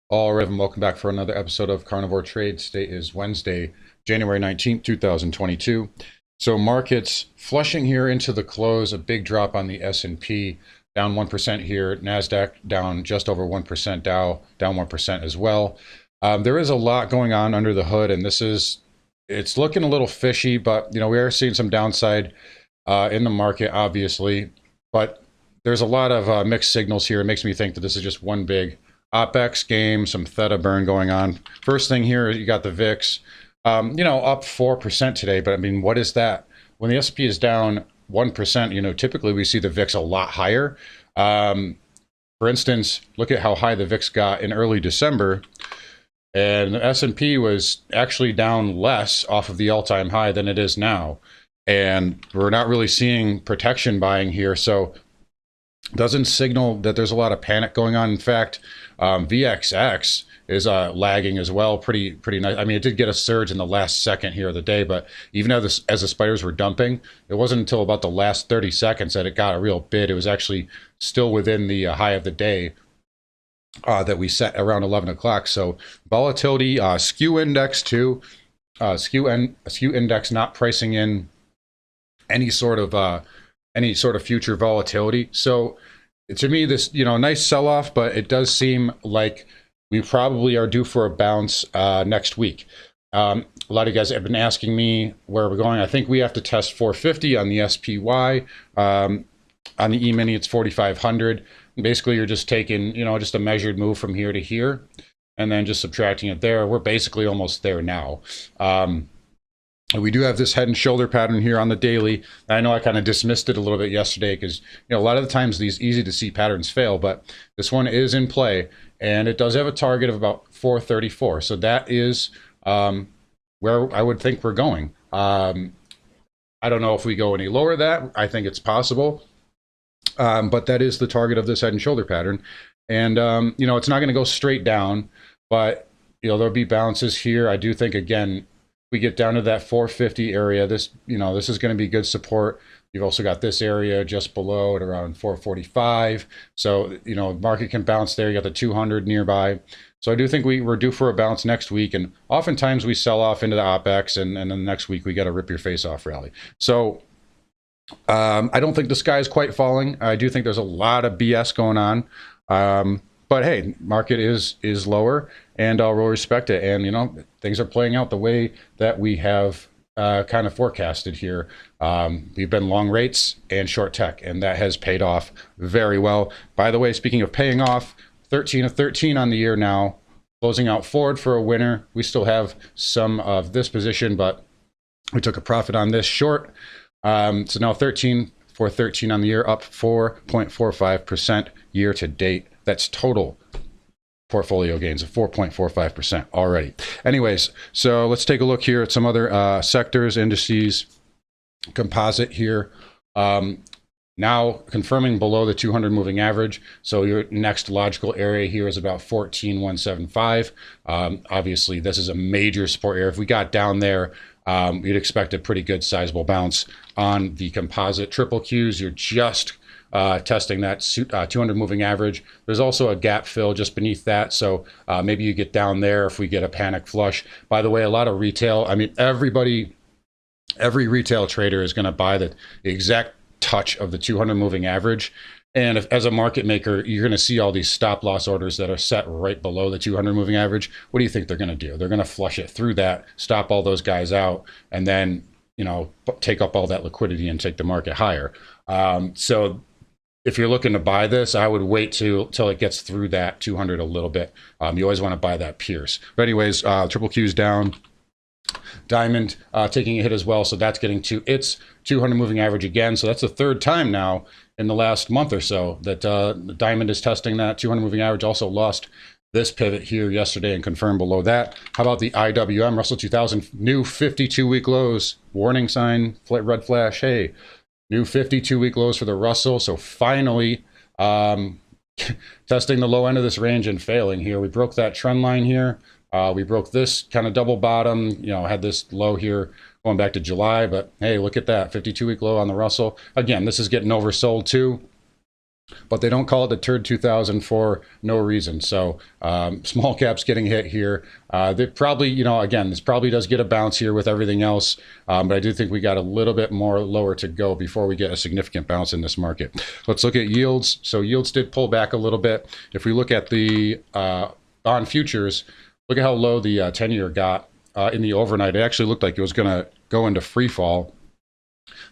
All right, and welcome back for another episode of Carnivore Trades. Today is Wednesday, January 19th, 2022. So markets flushing here into the close, a big drop on the S&P, down 1% here. NASDAQ down just over 1%, Dow down 1% as well. There is a lot going on under the hood, and it's looking a little fishy, but we are seeing some downside in the market, obviously. But there's a lot of mixed signals here. It makes me think that this is just one big OPEX game, some theta burn going on. First thing here, you got the VIX, up 4% today. But I mean, what is that? When the S&P is down 1%, typically we see the VIX a lot higher. For instance, look at how high the VIX got in early December. And the S&P was actually down less off of the all-time high than it is now. And we're not really seeing protection buying here. So doesn't signal that there's a lot of panic going on. In fact, VXX is lagging as well, pretty nice. I mean, it did get a surge in the last second here of the day, but even as the spiders were dumping, it wasn't until about the last 30 seconds that it got a real bid. It was actually still within the high of the day that we set around 11 o'clock. So volatility, skew index too, skew index not pricing in any sort of future volatility. So to me, this, nice sell-off, but it does seem like we probably are due for a bounce next week. A lot of you guys have been asking me where we're going. I think we have to test 450 on the SPY. On the E-mini, it's 4,500. Basically, you're just taking, just a measured move from here to here, and then just subtracting it there. We're basically almost there now. We do have this head and shoulder pattern here on the daily. I know I kind of dismissed it a little bit yesterday because, a lot of the times these easy to see patterns fail, but this one is in play and it does have a target of about 434. So that is where I would think we're going. I don't know if we go any lower than that. I think it's possible. But that is the target of this head and shoulder pattern. And, it's not going to go straight down, but, there'll be bounces here. I do think, again, we get down to that 450 area, this is going to be good support. You've also got this area just below at around 445. So, market can bounce there. You got the 200 nearby. So I do think we're due for a bounce next week. And oftentimes we sell off into the OPEX and then the next week we get a rip your face off rally. So I don't think the sky is quite falling. I do think there's a lot of BS going on. But hey, market is lower, and we'll respect it. And things are playing out the way that we have kind of forecasted here. We've been long rates and short tech, and that has paid off very well. By the way, speaking of paying off, 13 of 13 on the year now, closing out forward for a winner. We still have some of this position, but we took a profit on this short. So now 13 for 13 on the year, up 4.45% year to date. That's total portfolio gains of 4.45% already. Anyways, so let's take a look here at some other sectors, indices, composite here. Now confirming below the 200 moving average. So your next logical area here is about 14,175. Obviously, this is a major support area. If we got down there, you'd expect a pretty good sizable bounce on the composite triple Qs. You're just testing that 200 moving average. There's also a gap fill just beneath that. So maybe you get down there if we get a panic flush. By the way, a lot of retail, I mean, every retail trader is going to buy the exact touch of the 200 moving average. And as a market maker, you're going to see all these stop loss orders that are set right below the 200 moving average. What do you think they're going to do? They're going to flush it through that, stop all those guys out, and then, take up all that liquidity and take the market higher. So if you're looking to buy this, I would wait till it gets through that 200 a little bit. You always want to buy that Pierce. But anyways, triple Q's down. Diamond taking a hit as well, so that's getting to its 200 moving average again. So that's the third time now in the last month or so that the Diamond is testing that 200 moving average. Also lost this pivot here yesterday and confirmed below that. How about the IWM Russell 2000 new 52-week lows? Warning sign, red flash. Hey, new 52-week lows for the Russell. So finally testing the low end of this range and failing here. We broke that trend line here. We broke this kind of double bottom, had this low here going back to July, but hey, look at that 52-week low on the Russell. Again, this is getting oversold too. but they don't call it the turd 2000 for no reason. So small caps getting hit here. They probably, you know, again, this probably does get a bounce here with everything else, but I do think we got a little bit more lower to go before we get a significant bounce in this market. Let's look at yields. So yields did pull back a little bit. If we look at the bond futures, look at how low the 10-year got in the overnight. It actually looked like it was going to go into free fall.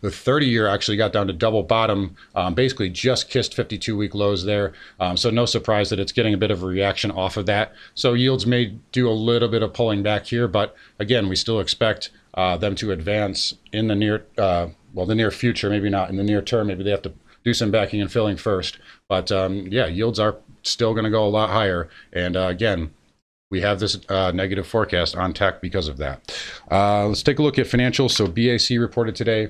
The 30-year actually got down to double bottom, basically just kissed 52-week lows there. So no surprise that it's getting a bit of a reaction off of that. So yields may do a little bit of pulling back here, but again, we still expect them to advance in the near, well, the near future, maybe not in the near term. Maybe they have to do some backing and filling first. But yeah, yields are still going to go a lot higher. And again, we have this negative forecast on tech because of that. Let's take a look at financials. So BAC reported today.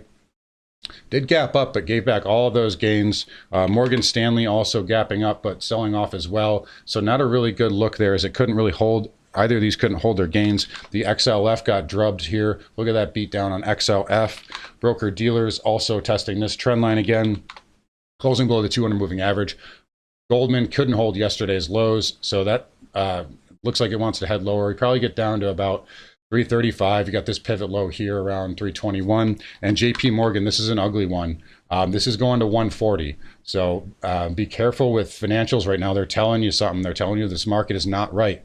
Did gap up, but gave back all of those gains. Morgan Stanley also gapping up, but selling off as well. So not a really good look there, as it couldn't really hold. Either of these couldn't hold their gains. The XLF got drubbed here. Look at that beat down on XLF. Broker dealers also testing this trend line again, closing below the 200 moving average. Goldman couldn't hold yesterday's lows, so that looks like it wants to head lower. We probably get down to about 335. You got this pivot low here around 321. And JP Morgan, this is an ugly one. This is going to 140. So be careful with financials right now. They're telling you something. They're telling you this market is not right.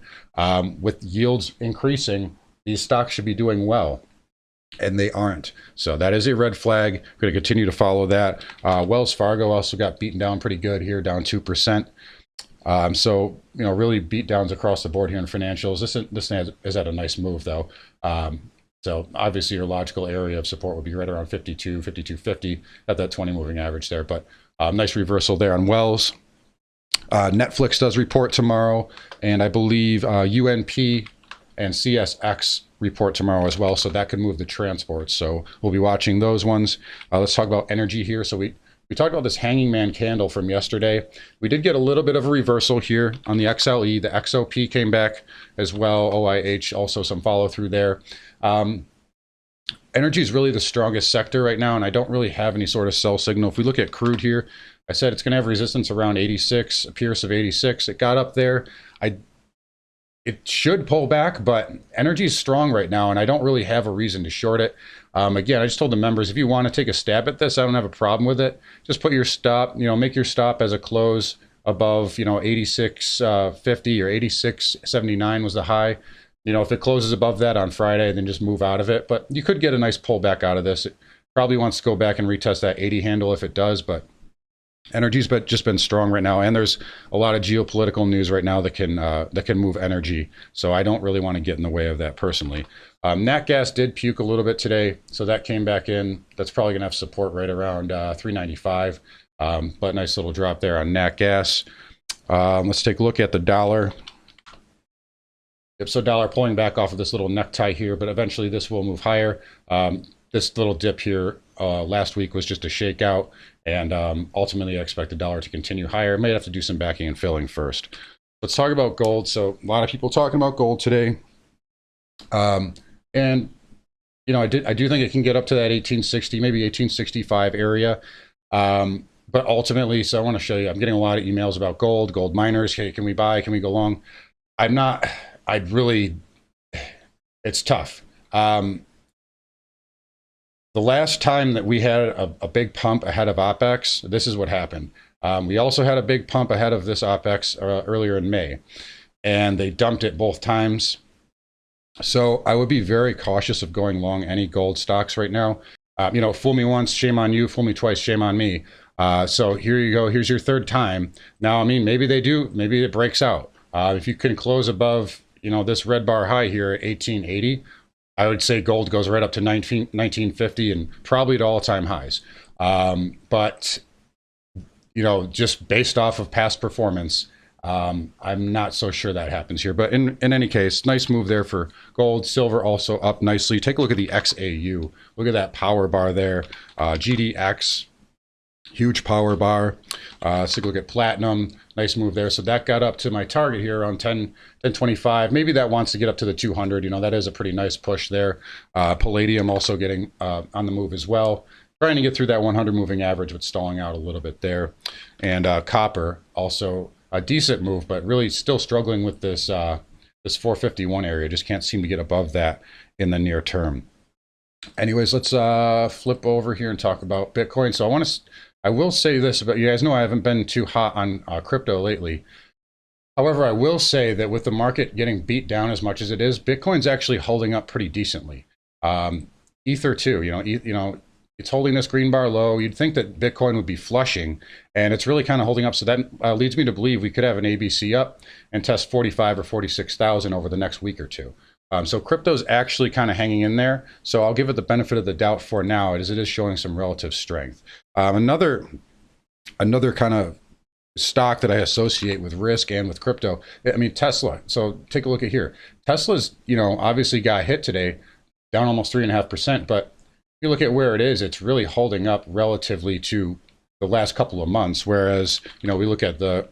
With yields increasing, these stocks should be doing well, and they aren't. So that is a red flag. We're going to continue to follow that. Wells Fargo also got beaten down pretty good here, down 2%. So, you know, really beat downs across the board here in financials. This is at a nice move, though. So obviously your logical area of support would be right around 52, 52.50 at that 20 moving average there. But nice reversal there on Wells. Netflix does report tomorrow, and I believe UNP and CSX report tomorrow as well. So that could move the transport. So we'll be watching those ones. Let's talk about energy here. So we talked about this hanging man candle from yesterday. We did get a little bit of a reversal here on the XLE. The XOP came back as well. OIH, also some follow through there. Energy is really the strongest sector right now, and I don't really have any sort of sell signal. If we look at crude here, I said it's going to have resistance around 86, a Pierce of 86. It got up there. It should pull back, but energy is strong right now, and I don't really have a reason to short it. Again, I just told the members, if you want to take a stab at this, I don't have a problem with it. Just put your stop, make your stop as a close above, 86.50 or 86.79 was the high. If it closes above that on Friday, then just move out of it. But you could get a nice pullback out of this. It probably wants to go back and retest that 80 handle if it does, but energy's just been strong right now, and there's a lot of geopolitical news right now that can move energy. So I don't really want to get in the way of that personally. Nat gas did puke a little bit today, so that came back in. That's probably going to have support right around 395, but nice little drop there on nat gas. Let's take a look at the dollar. Yep, so dollar pulling back off of this little necktie here, but eventually this will move higher. This little dip here last week was just a shakeout, and ultimately I expect the dollar to continue higher. Might have to do some backing and filling first. Let's talk about gold. So a lot of people talking about gold today, and I do think it can get up to that 1860, maybe 1865 area. But ultimately, so I want to show you, I'm getting a lot of emails about gold miners. Hey, can we buy? Can we go long? It's tough. The last time that we had a big pump ahead of OPEX, this is what happened. We also had a big pump ahead of this OPEX earlier in May, and they dumped it both times. So I would be very cautious of going long any gold stocks right now. Fool me once, shame on you. Fool me twice, shame on me. So here you go. Here's your third time. Now, maybe they do. Maybe it breaks out. If you can close above, this red bar high here at 1880, I would say gold goes right up to 1950 and probably to all-time highs. But, just based off of past performance, I'm not so sure that happens here. But in any case, nice move there for gold. Silver also up nicely. Take a look at the XAU. Look at that power bar there. GDX, huge power bar. Let's take a look at platinum. Nice move there. So that got up to my target here around 1025. Maybe that wants to get up to the 200. That is a pretty nice push there. Palladium also getting on the move as well. trying to get through that 100 moving average, but stalling out a little bit there. And copper also a decent move, but really still struggling with this this 451 area. Just can't seem to get above that in the near term. Anyways, let's flip over here and talk about Bitcoin. So I will say this about, you guys know I haven't been too hot on crypto lately. However, I will say that with the market getting beat down as much as it is, Bitcoin's actually holding up pretty decently. Ether too, it's holding this green bar low. You'd think that Bitcoin would be flushing, and it's really kind of holding up. So that leads me to believe we could have an ABC up and test 45 or 46,000 over the next week or two. So crypto's actually kind of hanging in there. So I'll give it the benefit of the doubt for now, as it is showing some relative strength. Another kind of stock that I associate with risk and with crypto, I mean, Tesla. So take a look at here. Tesla's, obviously got hit today, down almost 3.5%, but if you look at where it is, it's really holding up relatively to the last couple of months. Whereas, we look at the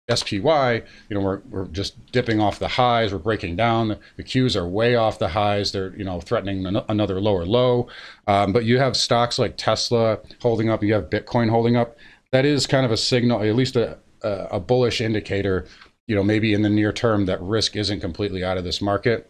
SPY, we're just dipping off the highs, we're breaking down. The Qs are way off the highs. They're, threatening another lower low. But you have stocks like Tesla holding up, you have Bitcoin holding up. That is kind of a signal, at least a bullish indicator, maybe in the near term that risk isn't completely out of this market.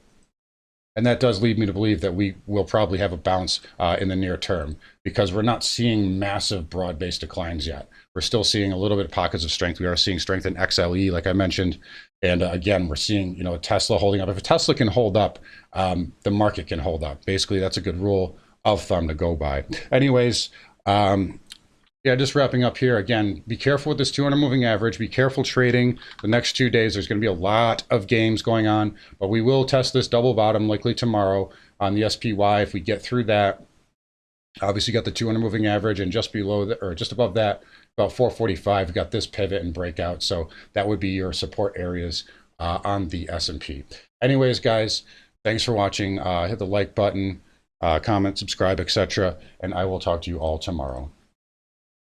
And that does lead me to believe that we will probably have a bounce in the near term, because we're not seeing massive broad-based declines yet. We're still seeing a little bit of pockets of strength. We are seeing strength in XLE, like I mentioned. And again, we're seeing, Tesla holding up. If a Tesla can hold up, the market can hold up. Basically, that's a good rule of thumb to go by. Anyways, yeah, just wrapping up here. Again, be careful with this 200 moving average. Be careful trading. The next 2 days, there's going to be a lot of games going on, but we will test this double bottom likely tomorrow on the SPY. If we get through that, obviously got the 200 moving average, and just below that, or just above that, about 445, got this pivot and breakout. So that would be your support areas on the S&P. Anyways, guys, thanks for watching. Hit the like button, comment, subscribe, etc., and I will talk to you all tomorrow.